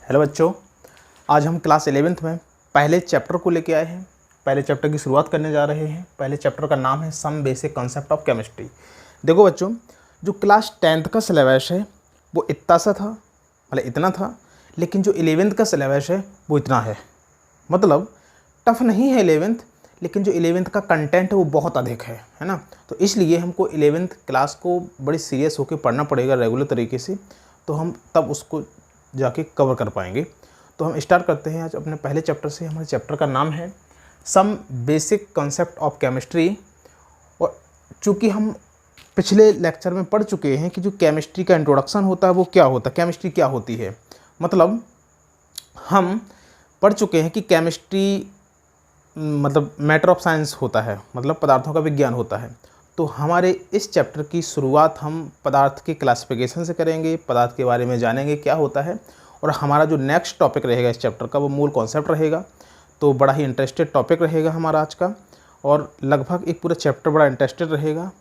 Hello बच्चों, आज हम क्लास 11th में पहले चैप्टर को लेके आए हैं। पहले चैप्टर की शुरुआत करने जा रहे हैं। पहले चैप्टर का नाम है some basic concept of chemistry. देखो बच्चों, जो क्लास 10th का सिलेबस है वो इतना सा था, मतलब इतना था, लेकिन जो 11th का सिलेबस है वो इतना है। मतलब टफ नहीं है 11th, लेकिन जो 11th का कंटेंट है वो बहुत अधिक है ना। तो इसलिए हमको 11th क्लास को बड़ी सीरियस होकर पढ़ना पड़ेगा रेगुलर तरीके से, तो हम तब उसको जाके कवर कर पाएंगे। तो हम स्टार्ट करते हैं आज अपने पहले चैप्टर से। हमारे चैप्टर का नाम है some basic concept of chemistry. और चूँकि हम पिछले लेक्चर में पढ़ चुके हैं कि जो केमिस्ट्री का इंट्रोडक्शन होता है वो क्या होता है, केमिस्ट्री क्या होती है, मतलब हम पढ़ चुके हैं कि केमिस्ट्री मतलब मैटर ऑफ साइंस होता है, मतलब पदार्थों का विज्ञान होता है। तो हमारे इस चैप्टर की शुरुआत हम पदार्थ के क्लासिफिकेशन से करेंगे, पदार्थ के बारे में जानेंगे क्या होता है, और हमारा जो नेक्स्ट टॉपिक रहेगा इस चैप्टर का वो मूल कॉन्सेप्ट रहेगा। तो बड़ा ही इंटरेस्टेड टॉपिक रहेगा हमारा आज का, और लगभग एक पूरा चैप्टर बड़ा इंटरेस्टेड रहेगा।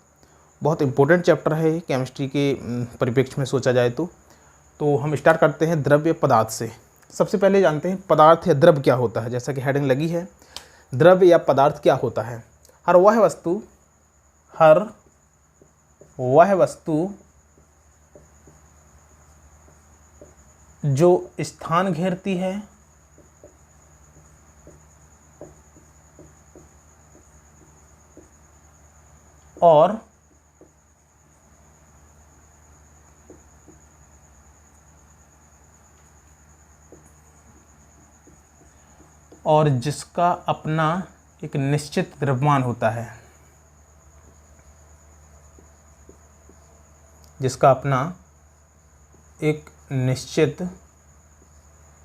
बहुत इंपॉर्टेंट चैप्टर है ये केमिस्ट्री के परिप्रेक्ष्य में सोचा जाए तो हम स्टार्ट करते हैं द्रव्य पदार्थ से। सबसे पहले जानते हैं पदार्थ या द्रव्य क्या होता है। जैसा कि हेडिंग लगी है, द्रव्य या पदार्थ क्या होता है। हर वह वस्तु जो स्थान घेरती है और जिसका अपना एक निश्चित द्रव्यमान होता है, जिसका अपना एक निश्चित या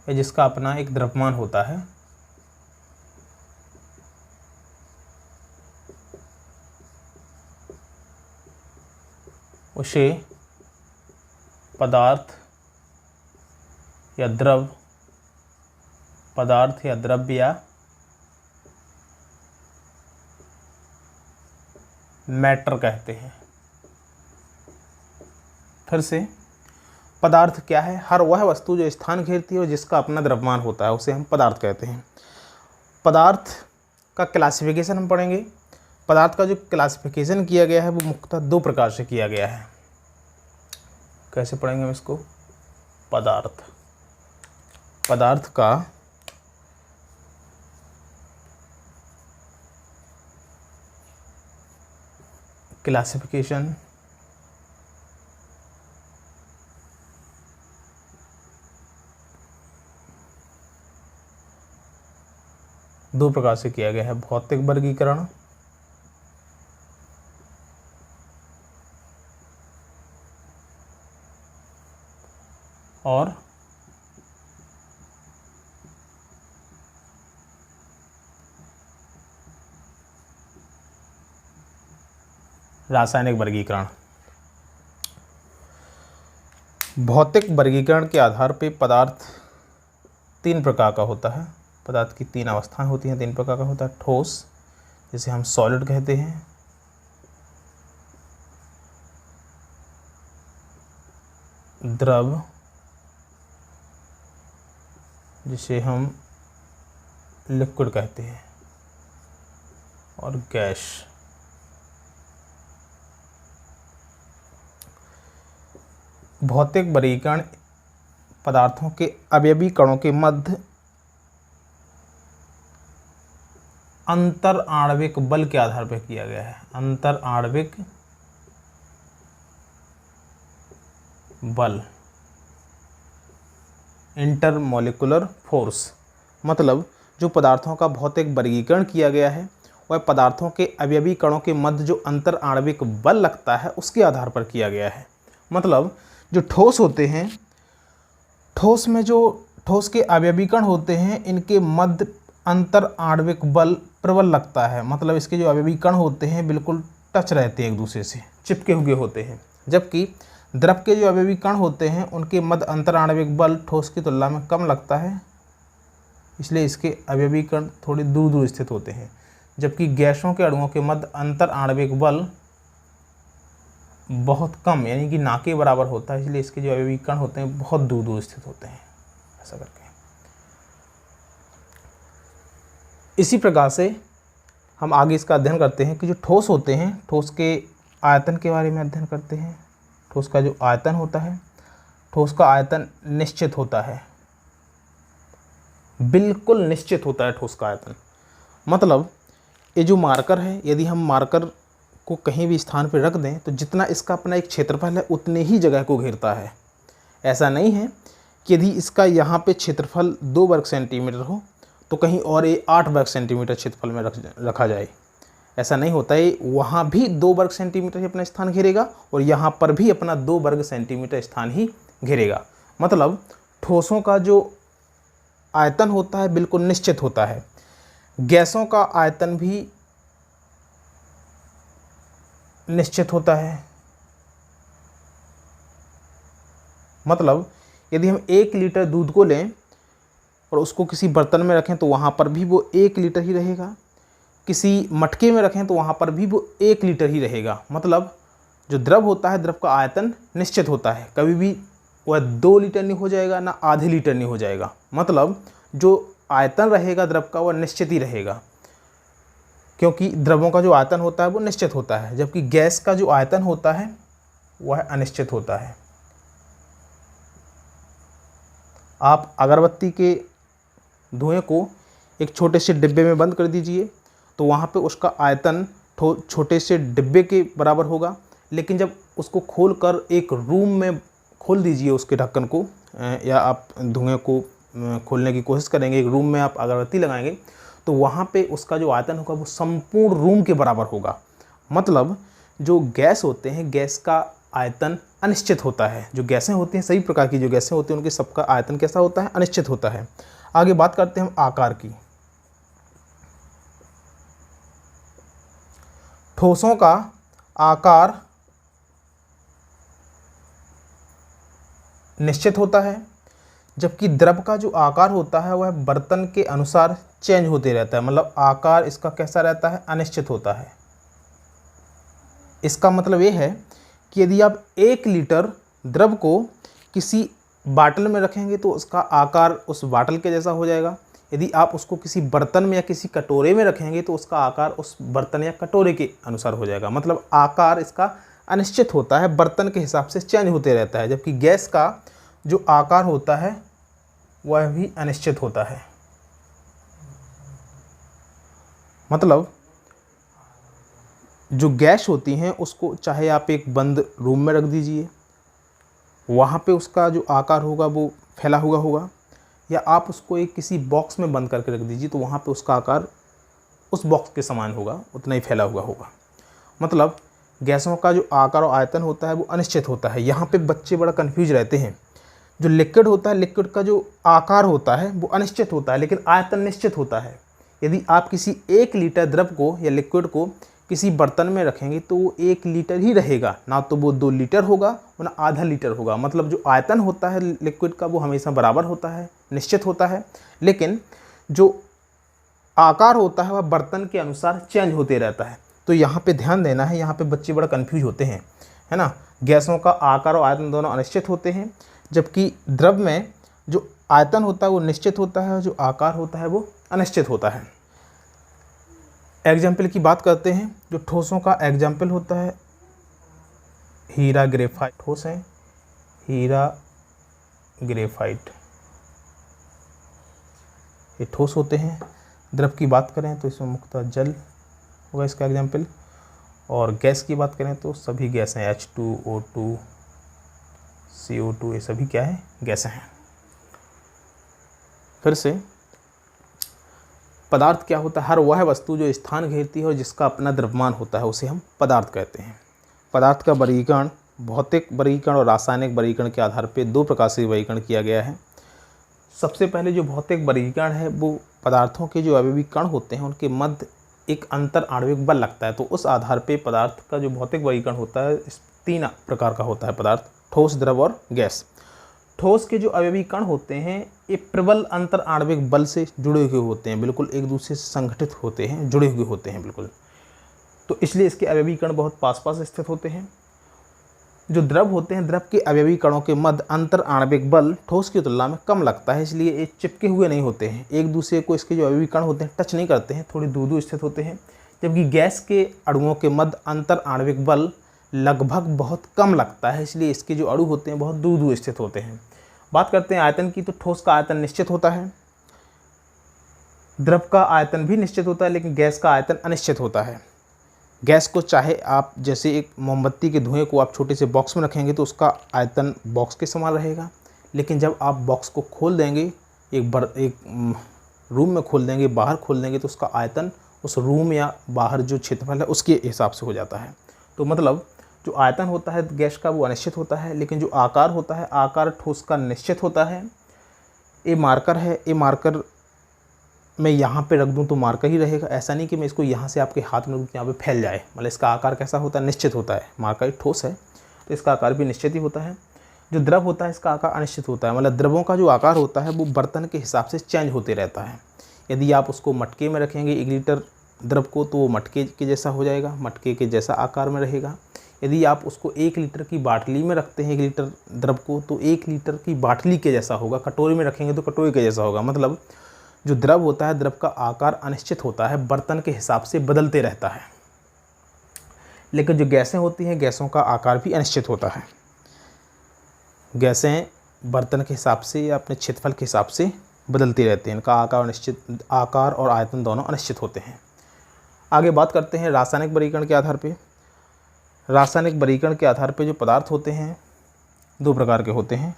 जिसका अपना एक द्रव्यमान होता है, उसे पदार्थ या द्रव्य या मैटर कहते हैं। फिर से, पदार्थ क्या है? हर वह वस्तु जो स्थान घेरती है और जिसका अपना द्रव्यमान होता है उसे हम पदार्थ कहते हैं। पदार्थ का क्लासिफिकेशन हम पढ़ेंगे। पदार्थ का जो क्लासिफिकेशन किया गया है वो मुख्यतः दो प्रकार से किया गया है। कैसे पढ़ेंगे हम इसको? पदार्थ का क्लासिफिकेशन दो प्रकार से किया गया है, भौतिक वर्गीकरण और रासायनिक वर्गीकरण। भौतिक वर्गीकरण के आधार पर पदार्थ तीन प्रकार का होता है। पदार्थ की तीन अवस्थाएं होती हैं, तीन प्रकार का होता है। ठोस, जिसे हम सॉलिड कहते हैं, द्रव, जिसे हम लिक्विड कहते हैं, और गैस। भौतिक वर्गीकरण पदार्थों के अवयवी कणों के मध्य अंतर आणविक बल के आधार पर किया गया है। अंतर आणविक बल, इंटरमोलिकुलर फोर्स। मतलब जो पदार्थों का भौतिक वर्गीकरण किया गया है वह पदार्थों के अवयवी कणों के मध्य जो अंतर आणविक बल लगता है उसके आधार पर किया गया है। मतलब जो ठोस होते हैं, ठोस में जो ठोस के अवयवी कण होते हैं, इनके मध्य अंतर आणविक बल प्रबल लगता है। मतलब इसके जो अवयवी कण होते हैं बिल्कुल टच रहते हैं, एक दूसरे से चिपके हुए होते हैं। जबकि द्रव के जो अवयवी कण होते हैं उनके मध्य अंतर आणविक बल ठोस की तुलना में कम लगता है, इसलिए इसके अवयवी कण थोड़ी दूर दूर स्थित होते हैं। जबकि गैसों के अणुओं के मध्य अंतर आणविक बल बहुत कम यानी कि ना के बराबर होता है, इसलिए इसके जो अवयवी कण होते हैं बहुत दूर दूर स्थित होते हैं, ऐसा करके। इसी प्रकार से हम आगे इसका अध्ययन करते हैं कि जो ठोस होते हैं, ठोस के आयतन के बारे में अध्ययन करते हैं। ठोस का जो आयतन होता है, ठोस का आयतन निश्चित होता है, बिल्कुल निश्चित होता है ठोस का आयतन। मतलब ये जो मार्कर है, यदि हम मार्कर को कहीं भी स्थान पर रख दें तो जितना इसका अपना एक क्षेत्रफल है उतने ही जगह को घेरता है। ऐसा नहीं है कि यदि इसका यहाँ पे क्षेत्रफल 2 वर्ग सेंटीमीटर हो तो कहीं और ये 8 वर्ग सेंटीमीटर क्षेत्रफल में रखा जाए, ऐसा नहीं होता है। वहाँ भी 2 वर्ग सेंटीमीटर ही अपना स्थान घेरेगा और यहाँ पर भी अपना 2 वर्ग सेंटीमीटर स्थान ही घेरेगा। मतलब ठोसों का जो आयतन होता है बिल्कुल निश्चित होता है। गैसों का आयतन भी निश्चित होता है। मतलब यदि हम 1 लीटर दूध को लें और उसको किसी बर्तन में रखें तो वहाँ पर भी वो 1 लीटर ही रहेगा, किसी मटके में रखें तो वहाँ पर भी वो 1 लीटर ही रहेगा। मतलब जो द्रव होता है, द्रव का आयतन निश्चित होता है, कभी भी वह 2 लीटर नहीं हो जाएगा, ना आधे लीटर नहीं हो जाएगा। मतलब जो आयतन रहेगा द्रव का वह निश्चित ही रहेगा, क्योंकि द्रवों का जो आयतन होता है वो निश्चित होता है, जबकि गैस का जो आयतन होता है वह अनिश्चित होता है। आप अगरबत्ती के धुएं को एक छोटे से डिब्बे में बंद कर दीजिए तो वहाँ पे उसका आयतन छोटे से डिब्बे के बराबर होगा, लेकिन जब उसको खोलकर एक रूम में खोल दीजिए उसके ढक्कन को, या आप धुएं को खोलने की कोशिश करेंगे, एक रूम में आप अगरबत्ती लगाएंगे तो वहाँ पे उसका जो आयतन होगा वो संपूर्ण रूम के बराबर होगा। मतलब जो गैस होते हैं, गैस का आयतन अनिश्चित होता है। जो गैसें होती हैं, सभी प्रकार की जो गैसें होती हैं उनके सबका आयतन कैसा होता है? अनिश्चित होता है। आगे बात करते हैं हम आकार की। ठोसों का आकार निश्चित होता है, जबकि द्रव का जो आकार होता है वह बर्तन के अनुसार चेंज होते रहता है। मतलब आकार इसका कैसा रहता है? अनिश्चित होता है। इसका मतलब ये है कि यदि आप 1 लीटर द्रव को किसी बाटल में रखेंगे तो उसका आकार उस बाटल के जैसा हो जाएगा। यदि आप उसको किसी बर्तन में या किसी कटोरे में रखेंगे तो उसका आकार उस बर्तन या कटोरे के अनुसार हो जाएगा। मतलब आकार इसका अनिश्चित होता है, बर्तन के हिसाब से चेंज होते रहता है, जबकि गैस का जो आकार होता है वह भी अनिश्चित होता है। मतलब जो गैस होती हैं उसको चाहे आप एक बंद रूम में रख दीजिए, वहाँ पे उसका जो आकार होगा वो फैला हुआ होगा, या आप उसको एक किसी बॉक्स में बंद करके रख दीजिए तो वहाँ पे उसका आकार उस बॉक्स के समान होगा, उतना ही फैला हुआ होगा। मतलब गैसों का जो आकार और आयतन होता है वो अनिश्चित होता है। यहाँ पे बच्चे बड़ा कन्फ्यूज रहते हैं। जो लिक्विड होता है, लिक्विड का जो आकार होता है वो अनिश्चित होता है लेकिन आयतन निश्चित होता है। यदि आप किसी 1 लीटर द्रव को या लिक्विड को किसी बर्तन में रखेंगे तो वो 1 लीटर ही रहेगा, ना तो वो 2 लीटर होगा और ना आधा लीटर होगा। मतलब जो आयतन होता है लिक्विड का वो हमेशा बराबर होता है, निश्चित होता है, लेकिन जो आकार होता है वह बर्तन के अनुसार चेंज होते रहता है। तो यहाँ पे ध्यान देना है, यहाँ पे बच्चे बड़ा कन्फ्यूज होते हैं, है ना। गैसों का आकार और आयतन दोनों अनिश्चित होते हैं, जबकि द्रव में जो आयतन होता है वो निश्चित होता है और जो आकार होता है वो अनिश्चित होता है। एग्जाम्पल की बात करते हैं। जो ठोसों का एग्जाम्पल होता है हीरा ग्रेफाइट। ठोस है हीरा ग्रेफाइट, ये ठोस होते हैं। द्रव की बात करें तो इसमें मुख्यतः जल होगा इसका एग्जाम्पल, और गैस की बात करें तो सभी गैसें H2O2 CO2 ये सभी क्या है? गैसें हैं। फिर से पदार्थ क्या होता है? हर वह वस्तु जो स्थान घेरती है और जिसका अपना द्रव्यमान होता है उसे हम पदार्थ कहते हैं। पदार्थ का वर्गीकरण भौतिक वर्गीकरण और रासायनिक वर्गीकरण के आधार पर 2 प्रकार से वर्गीकरण किया गया है। सबसे पहले जो भौतिक वर्गीकरण है वो पदार्थों के जो अवयवी कण होते हैं उनके मध्य एक अंतर आणविक बल लगता है, तो उस आधार पे पदार्थ का जो भौतिक वर्गीकरण होता है इस 3 प्रकार का होता है पदार्थ: ठोस, द्रव और गैस। ठोस के जो अवयवी कण होते हैं ये प्रबल अंतर आणविक बल से जुड़े हुए होते हैं, बिल्कुल एक दूसरे से संगठित होते हैं, जुड़े हुए होते हैं बिल्कुल, तो इसलिए इसके अवयवी कण बहुत पास पास स्थित होते हैं। जो द्रव होते हैं, द्रव के अवयवी कणों के मध्य अंतर आणविक बल ठोस की तुलना में कम लगता है, इसलिए ये चिपके हुए नहीं होते हैं, एक दूसरे को इसके जो अवयवी कण होते हैं टच नहीं करते हैं, थोड़ी दूर दूर स्थित होते हैं। जबकि गैस के अणुओं के मध्य अंतर आणविक बल लगभग बहुत कम लगता है, इसलिए इसके जो अणु होते हैं बहुत दूर दूर स्थित होते हैं। बात करते हैं आयतन की, तो ठोस का आयतन निश्चित होता है, द्रव का आयतन भी निश्चित होता है, लेकिन गैस का आयतन अनिश्चित होता है। गैस को चाहे आप जैसे एक मोमबत्ती के धुएं को आप छोटे से बॉक्स में रखेंगे तो उसका आयतन बॉक्स के समान रहेगा, लेकिन जब आप बॉक्स को खोल देंगे, एक रूम में खोल देंगे, बाहर खोल देंगे, तो उसका आयतन उस रूम या बाहर जो क्षेत्रफल है उसके हिसाब से हो जाता है। तो मतलब जो आयतन होता है गैस का वो अनिश्चित होता है, लेकिन जो आकार होता है, आकार ठोस का निश्चित होता है। ये मार्कर है, ये मार्कर मैं यहाँ पे रख दूँ तो मार्कर ही रहेगा, ऐसा नहीं कि मैं इसको यहाँ से आपके हाथ में यहाँ पे फैल जाए। मतलब इसका आकार कैसा होता है, निश्चित होता है। मार्कर ठोस है तो इसका आकार भी निश्चित ही होता है। जो द्रव होता है इसका आकार अनिश्चित होता है, मतलब द्रवों का जो आकार होता है वो बर्तन के हिसाब से चेंज होते रहता है। यदि आप उसको मटके में रखेंगे 1 लीटर द्रव को, तो वो मटके के जैसा हो जाएगा, मटके के जैसा आकार में रहेगा। यदि आप उसको 1 लीटर की बाटली में रखते हैं 1 लीटर द्रव को, तो 1 लीटर की बाटली के जैसा होगा। कटोरी में रखेंगे तो कटोरी के जैसा होगा। मतलब जो द्रव होता है, द्रव का आकार अनिश्चित होता है, बर्तन के हिसाब से बदलते रहता है। लेकिन जो गैसें होती हैं, गैसों का आकार भी अनिश्चित होता है। गैसें बर्तन के हिसाब से या अपने क्षेत्रफल के हिसाब से बदलती रहती हैं, इनका आकार और आयतन दोनों अनिश्चित होते हैं। आगे बात करते हैं रासायनिक वर्गीकरण के आधार पे। रासायनिक वर्गीकरण के आधार पे जो पदार्थ होते हैं 2 प्रकार के होते हैं।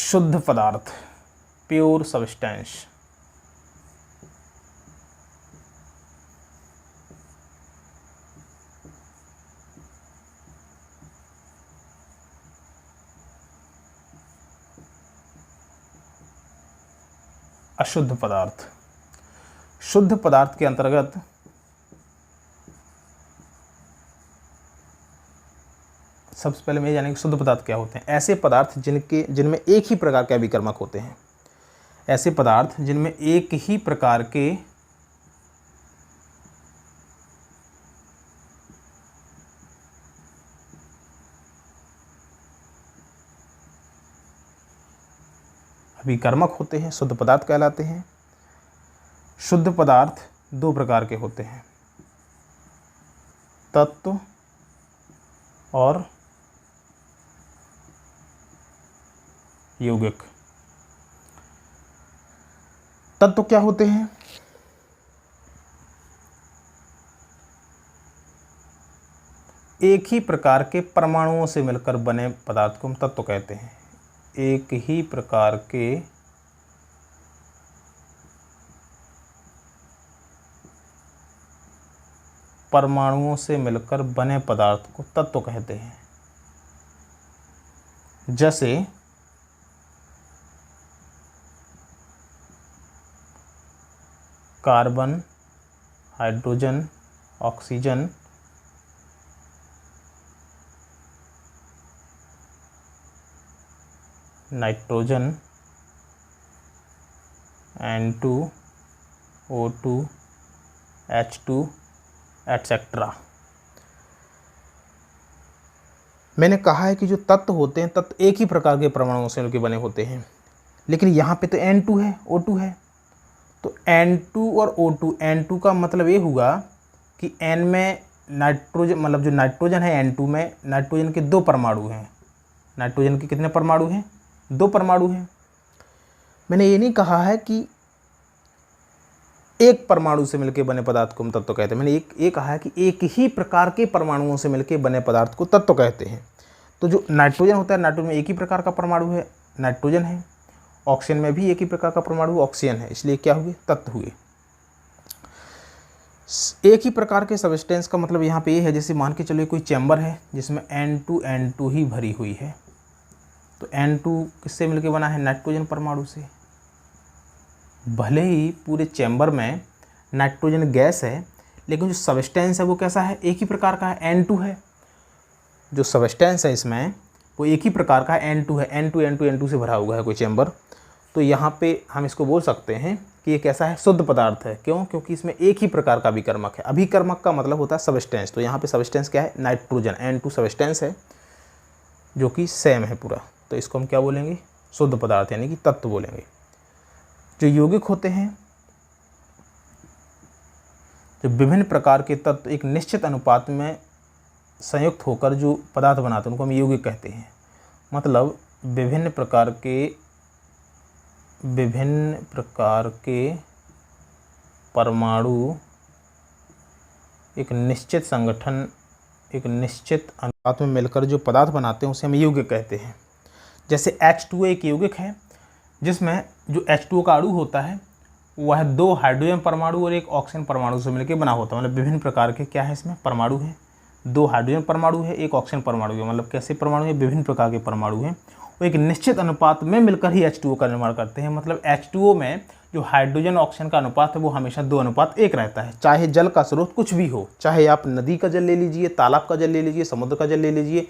शुद्ध पदार्थ, प्योर सब्सटेंस, अशुद्ध पदार्थ। शुद्ध पदार्थ के अंतर्गत सबसे पहले मैं जानेंगे शुद्ध पदार्थ क्या होते हैं। ऐसे पदार्थ जिनमें एक ही प्रकार के अभिकर्मक होते हैं। ऐसे पदार्थ जिनमें एक ही प्रकार के अभिकर्मक होते हैं शुद्ध पदार्थ कहलाते हैं। शुद्ध पदार्थ 2 प्रकार के होते हैं, तत्व और यौगिक। तत्व क्या होते हैं? एक ही प्रकार के परमाणुओं से मिलकर बने पदार्थ को हम तत्व कहते हैं। एक ही प्रकार के परमाणुओं से मिलकर बने पदार्थ को तत्व कहते हैं। जैसे carbon, hydrogen, oxygen, nitrogen, N2, O2, H2 etcetera. मैंने कहा है कि जो तत्व होते हैं, तत्व एक ही प्रकार के परमाणुओं से मिलकर बने होते हैं, लेकिन यहाँ पे तो N2 है, O2 है, तो N2 और O2, N2 का मतलब ये हुआ कि N में नाइट्रोजन, मतलब जो नाइट्रोजन है N2 में नाइट्रोजन के 2 परमाणु हैं। नाइट्रोजन के कितने परमाणु हैं? 2 परमाणु हैं। मैंने ये नहीं कहा है कि एक परमाणु से मिलकर बने पदार्थ को हम तत्व कहते हैं। मैंने ये कहा है कि एक ही प्रकार के परमाणुओं से मिलकर बने पदार्थ को तत्व कहते हैं। तो जो नाइट्रोजन होता है, नाइट्रोजन में एक ही प्रकार का परमाणु है, नाइट्रोजन है। ऑक्सीजन में भी एक ही प्रकार का परमाणु ऑक्सीजन है, इसलिए क्या हुए? तत्व हुए। एक ही प्रकार के सब्सटेंस का मतलब यहाँ पे ये है, जैसे मान के चलो कोई चैम्बर है जिसमें N2 ही भरी हुई है, तो N2 किससे मिलकर बना है? नाइट्रोजन परमाणु से। भले ही पूरे चैम्बर में नाइट्रोजन गैस है, लेकिन जो सब्सटेंस है वो कैसा है? एक ही प्रकार का है, N2 है। जो सब्सटेंस है इसमें वो एक ही प्रकार का है, N2 है। N2 से भरा हुआ है कोई चैम्बर, तो यहाँ पे हम इसको बोल सकते हैं कि ये कैसा है, शुद्ध पदार्थ है। क्यों? क्योंकि इसमें एक ही प्रकार का अभिकर्मक है। अभिकर्मक का मतलब होता है सब्सटेंस। तो यहाँ पे सब्सटेंस क्या है, नाइट्रोजन, N2 सब्सटेंस है जो कि सेम है पूरा। तो इसको हम क्या बोलेंगे, शुद्ध पदार्थ यानी कि तत्व बोलेंगे। जो यौगिक होते हैं, जो विभिन्न प्रकार के तत्व एक निश्चित अनुपात में संयुक्त होकर जो पदार्थ बनाते हैं उनको हम यौगिक कहते हैं। मतलब विभिन्न प्रकार के परमाणु एक निश्चित संगठन, एक निश्चित अनुपात में मिलकर जो पदार्थ बनाते हैं उसे हम यौगिक कहते हैं। जैसे H2O एक यौगिक है जिसमें जो H2O का अणु होता है वह 2 हाइड्रोजन परमाणु और 1 ऑक्सीजन परमाणु से मिलकर बना होता है। मतलब विभिन्न प्रकार के क्या है, इसमें परमाणु है, 2 हाइड्रोजन परमाणु है, 1 ऑक्सीजन परमाणु है। मतलब कैसे परमाणु है, विभिन्न प्रकार के परमाणु हैं, वो एक निश्चित अनुपात में मिलकर ही H2O का निर्माण करते हैं। मतलब H2O में जो हाइड्रोजन ऑक्सीजन का अनुपात है वो हमेशा 2:1 रहता है। चाहे जल का स्रोत कुछ भी हो, चाहे आप नदी का जल ले लीजिए, तालाब का जल ले लीजिए, समुद्र का जल ले लीजिए,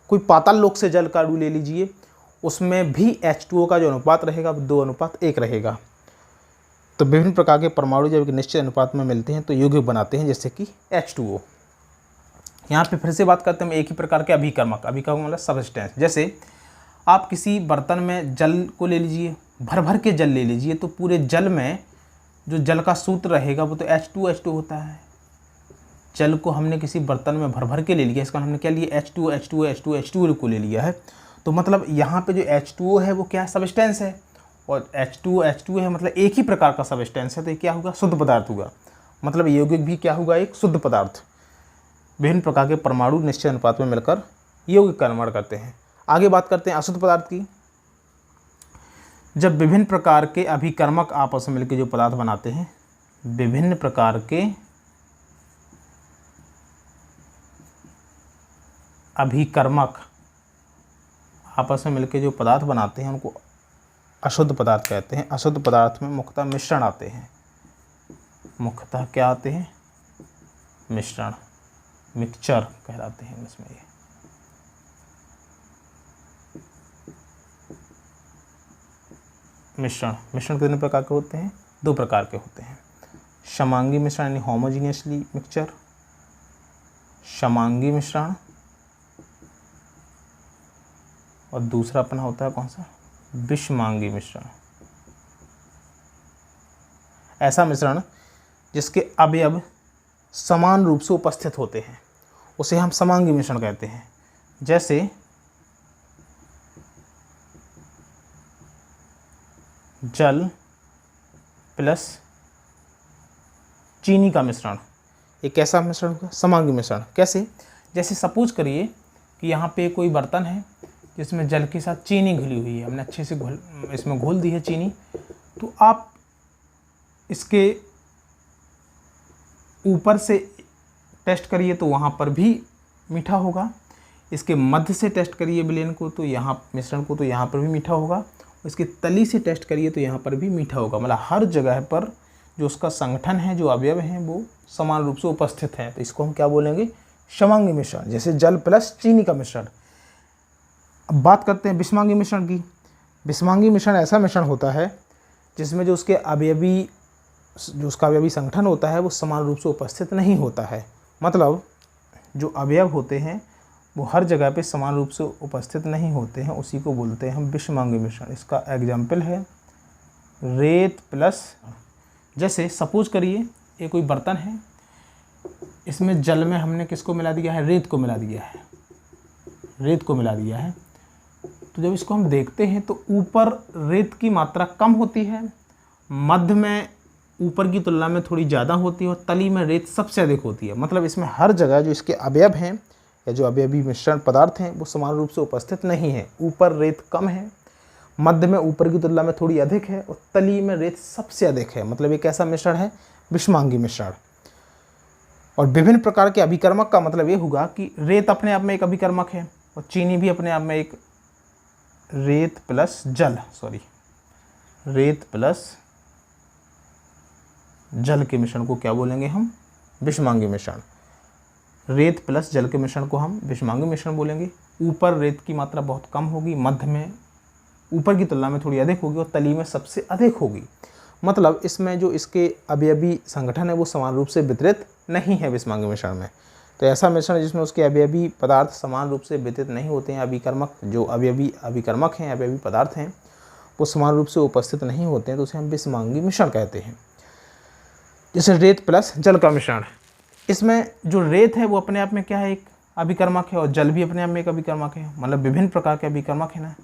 कोई पाताल लोक से जल का अणु ले लीजिए, उसमें भी H2O का जो अनुपात रहेगा वो 2:1 रहेगा। तो विभिन्न प्रकार के परमाणु जब एक निश्चित अनुपात में मिलते हैं तो यौगिक बनाते हैं, जैसे कि H2O। यहाँ पे फिर से बात करते हैं एक ही प्रकार के अभिकर्मक। अभिकर्मक मतलब सब्सटेंस। जैसे आप किसी बर्तन में जल को ले लीजिए, भर भर के जल ले लीजिए, तो पूरे जल में जो जल का सूत्र रहेगा वो तो H2O होता है। जल को हमने किसी बर्तन में भर भर के ले लिया, इसका हमने क्या लिया, H2O को ले लिया है। तो मतलब यहाँ पे जो H2O है वो क्या है, सब्सटेंस है, और H2O है मतलब एक ही प्रकार का सब्सटेंस है। तो ये क्या होगा, शुद्ध पदार्थ होगा। मतलब यौगिक भी क्या होगा, एक शुद्ध पदार्थ। विभिन्न प्रकार के परमाणु निश्चित अनुपात में मिलकर यौगिक का निर्माण करते हैं। आगे बात करते हैं अशुद्ध पदार्थ की। जब विभिन्न प्रकार के अभिकर्मक आपस में मिलकर जो पदार्थ बनाते हैं, विभिन्न प्रकार के अभिकर्मक आपस में मिलकर जो पदार्थ बनाते हैं उनको अशुद्ध पदार्थ कहते हैं। अशुद्ध पदार्थ में मुख्यतः मिश्रण आते हैं। मुख्यतः क्या आते हैं, मिश्रण, मिक्सचर कहलाते हैं इसमें। ये मिश्रण कितने प्रकार के होते हैं, 2 प्रकार के होते हैं। समांगी मिश्रण यानी होमोजीनियसली मिक्सचर, समांगी मिश्रण, और दूसरा अपना होता है कौन सा, विषमांगी मिश्रण। ऐसा मिश्रण जिसके अवयव समान रूप से उपस्थित होते हैं उसे हम समांगी मिश्रण कहते हैं। जैसे जल प्लस चीनी का मिश्रण, एक कैसा मिश्रण होगा, समांगी मिश्रण। कैसे, जैसे सपोज करिए कि यहाँ पे कोई बर्तन है जिसमें जल के साथ चीनी घुली हुई है, हमने अच्छे से इसमें घोल दी है चीनी। तो आप इसके ऊपर से टेस्ट करिए तो वहाँ पर भी मीठा होगा, इसके मध्य से टेस्ट करिए विलयन को तो यहाँ मिश्रण को, तो यहाँ पर भी मीठा होगा, इसके तली से टेस्ट करिए तो यहाँ पर भी मीठा होगा। मतलब हर जगह पर जो उसका संगठन है, जो अवयव हैं, वो समान रूप से उपस्थित हैं। तो इसको हम क्या बोलेंगे, समांगी मिश्रण। जैसे जल प्लस चीनी का मिश्रण। अब बात करते हैं विषमांगी मिश्रण की। विषमांगी मिश्रण ऐसा मिश्रण होता है जिसमें जो उसका अवयवी संगठन होता है वो समान रूप से उपस्थित नहीं होता है। मतलब जो अवयव होते हैं वो हर जगह पे समान रूप से उपस्थित नहीं होते हैं, उसी को बोलते हैं हम विषमांगी मिश्रण। इसका एग्जाम्पल है रेत प्लस, जैसे सपोज करिए ये कोई बर्तन है, इसमें जल में हमने किसको मिला दिया है, रेत को मिला दिया है, रेत को मिला दिया है। तो जब इसको हम देखते हैं तो ऊपर रेत की मात्रा कम होती है, मध्य में ऊपर की तुलना में थोड़ी ज़्यादा होती है, और तली में रेत सबसे अधिक होती है। मतलब इसमें हर जगह जो इसके अवयव हैं या जो अवयवी मिश्रण पदार्थ हैं वो समान रूप से उपस्थित नहीं है। ऊपर रेत कम है, मध्य में ऊपर की तुलना में थोड़ी अधिक है, और तली में रेत सबसे अधिक है। मतलब एक ऐसा मिश्रण है विषमांगी मिश्रण। और विभिन्न प्रकार के अभिकर्मक का मतलब ये होगा कि रेत अपने आप में एक अभिकर्मक है, और चीनी भी अपने आप में एक, रेत प्लस जल के मिश्रण को क्या बोलेंगे हम, विषमांगी मिश्रण। रेत प्लस जल के मिश्रण को हम विषमांगी मिश्रण बोलेंगे। ऊपर रेत की मात्रा बहुत कम होगी, मध्य में ऊपर की तुलना में थोड़ी अधिक होगी, और तली में सबसे अधिक होगी। मतलब इसमें जो इसके अवयवी संगठन है वो समान रूप से वितरित नहीं है विषमांगी मिश्रण में। तो ऐसा मिश्रण जिसमें उसके अवयवी पदार्थ समान रूप से वितरित नहीं होते हैं, अभिकर्मक जो अवयवी अभिकर्मक हैं, अवयवी पदार्थ हैं, वो समान रूप से उपस्थित नहीं होते हैं, तो उसे हम विषमांगी मिश्रण कहते हैं। जैसे रेत प्लस जल का मिश्रण, इसमें जो रेत है वो अपने आप में क्या है, एक अभिकर्मक है, और जल भी अपने आप में एक अभिकर्मक है, मतलब विभिन्न प्रकार के अभिकर्मक है ना,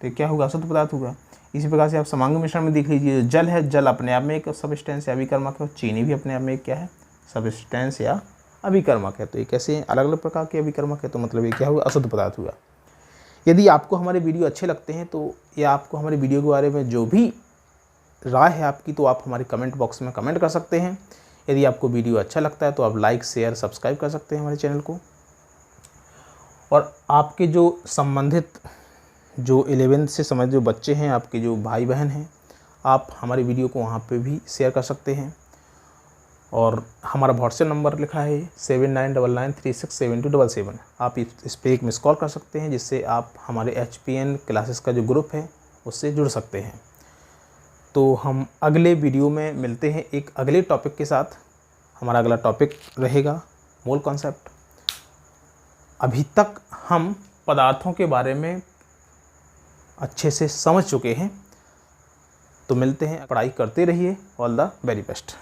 तो क्या होगा, अशुद्ध पदार्थ होगा। इसी प्रकार से आप समांगी मिश्रण में देख लीजिए, जल है, जल अपने आप में एक सब्सटेंस या अभिकर्मक है, और चीनी भी अपने आप में एक क्या है, सब्सटेंस या अभिकर्मक है। तो ये कैसे अलग अलग प्रकार के अभिकर्मक है, तो मतलब ये क्या हुआ, अशुद्ध पदार्थ हुआ। यदि आपको हमारे वीडियो अच्छे लगते हैं तो या आपको हमारे वीडियो के बारे में जो भी राय है आपकी, तो आप हमारे कमेंट बॉक्स में कमेंट कर सकते हैं। यदि आपको वीडियो अच्छा लगता है तो आप लाइक शेयर सब्सक्राइब कर सकते हैं हमारे चैनल को। और आपके जो संबंधित जो 11th से समझ जो बच्चे हैं, आपके जो भाई बहन हैं, आप हमारी वीडियो को वहाँ पे भी शेयर कर सकते हैं। और हमारा व्हाट्सएप नंबर लिखा है 7999367277। आप इस पर एक मिस कॉल कर सकते हैं, जिससे आप हमारे HPN क्लासेस का जो ग्रुप है उससे जुड़ सकते हैं। तो हम अगले वीडियो में मिलते हैं एक अगले टॉपिक के साथ। हमारा अगला टॉपिक रहेगा मोल कॉन्सेप्ट। अभी तक हम पदार्थों के बारे में अच्छे से समझ चुके हैं, तो मिलते हैं, पढ़ाई करते रहिए। All the very best.